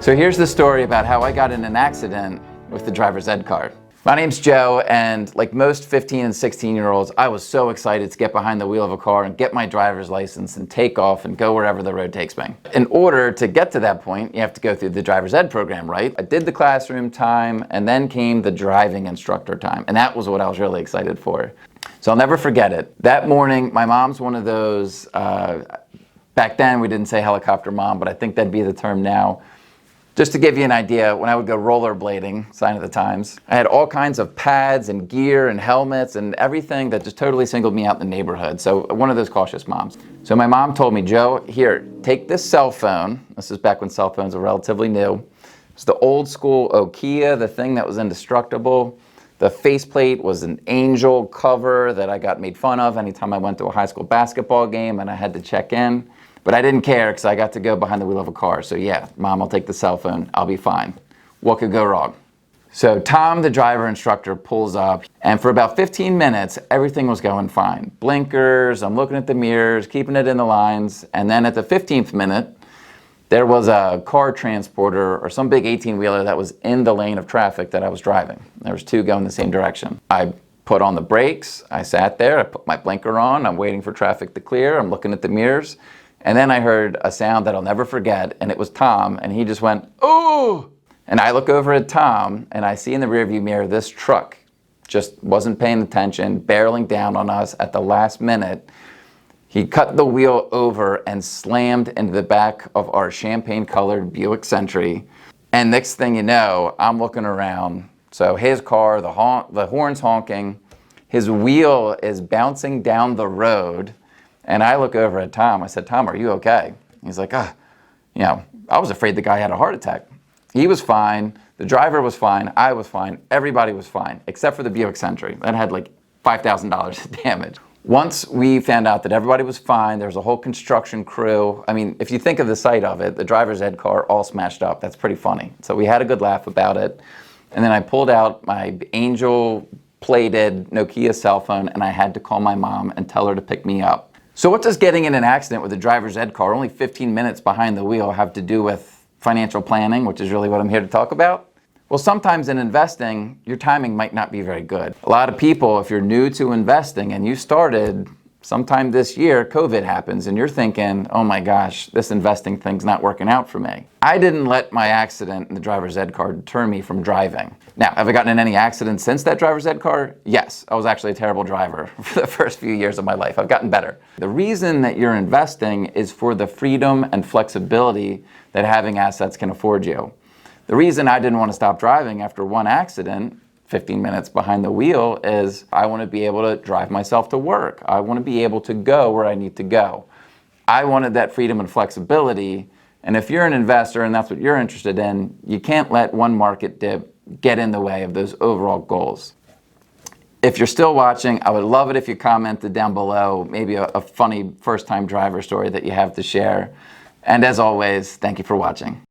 So here's the story about how I got in an accident with the driver's ed card. My name's Joe, and like most 15 and 16-year-olds, I was so excited to get behind the wheel of a car and get my driver's license and take off and go wherever the road takes me. In order to get to that point, you have to go through the driver's ed program, right? I did the classroom time, and then came the driving instructor time, and that was what I was really excited for. So I'll never forget it. That morning, my mom's one of those, back then we didn't say helicopter mom, but I think that'd be the term now. Just to give you an idea, when I would go rollerblading, sign of the times, I had all kinds of pads and gear and helmets and everything that just totally singled me out in the neighborhood. So one of those cautious moms. So my mom told me, Joe, here, take this cell phone. This is back when cell phones were relatively new. It's the old school Nokia, the thing that was indestructible. The faceplate was an angel cover that I got made fun of anytime I went to a high school basketball game and I had to check in. But I didn't care because I got to go behind the wheel of a car. So yeah, Mom, I'll take the cell phone. I'll be fine. What could go wrong? So Tom, the driver instructor, pulls up, and for about 15 minutes, everything was going fine. Blinkers, I'm looking at the mirrors, keeping it in the lines, and then at the 15th minute, there was a car transporter or some big 18-wheeler that was in the lane of traffic that I was driving. There was two going the same direction. I put on the brakes, I sat there, I put my blinker on, I'm waiting for traffic to clear, I'm looking at the mirrors, and then I heard a sound that I'll never forget, and it was Tom, and he just went, "Ooh!" And I look over at Tom, and I see in the rearview mirror this truck just wasn't paying attention, barreling down on us at the last minute. He cut the wheel over and slammed into the back of our champagne-colored Buick Century. And next thing you know, I'm looking around. So his car, the horn's honking, his wheel is bouncing down the road. And I look over at Tom. I said, Tom, are you okay? He's like, I was afraid the guy had a heart attack. He was fine. The driver was fine. I was fine. Everybody was fine, except for the Buick Century. That had like $5,000 of damage. Once we found out that everybody was fine, there was a whole construction crew. I mean, if you think of the sight of it, the driver's ed car all smashed up. That's pretty funny. So we had a good laugh about it. And then I pulled out my angel-plated Nokia cell phone, and I had to call my mom and tell her to pick me up. So what does getting in an accident with a driver's ed car, only 15 minutes behind the wheel, have to do with financial planning, which is really what I'm here to talk about? Well, sometimes in investing, your timing might not be very good. A lot of people, if you're new to investing and you started sometime this year, COVID happens, and you're thinking, oh my gosh, this investing thing's not working out for me. I didn't let my accident in the driver's ed car deter me from driving. Now, have I gotten in any accidents since that driver's ed car? Yes, I was actually a terrible driver for the first few years of my life. I've gotten better. The reason that you're investing is for the freedom and flexibility that having assets can afford you. The reason I didn't want to stop driving after one accident, 15 minutes behind the wheel, is I want to be able to drive myself to work. I want to be able to go where I need to go. I wanted that freedom and flexibility, and if you're an investor and that's what you're interested in, you can't let one market dip get in the way of those overall goals. If you're still watching, I would love it if you commented down below, maybe a funny first-time driver story that you have to share. And as always, thank you for watching.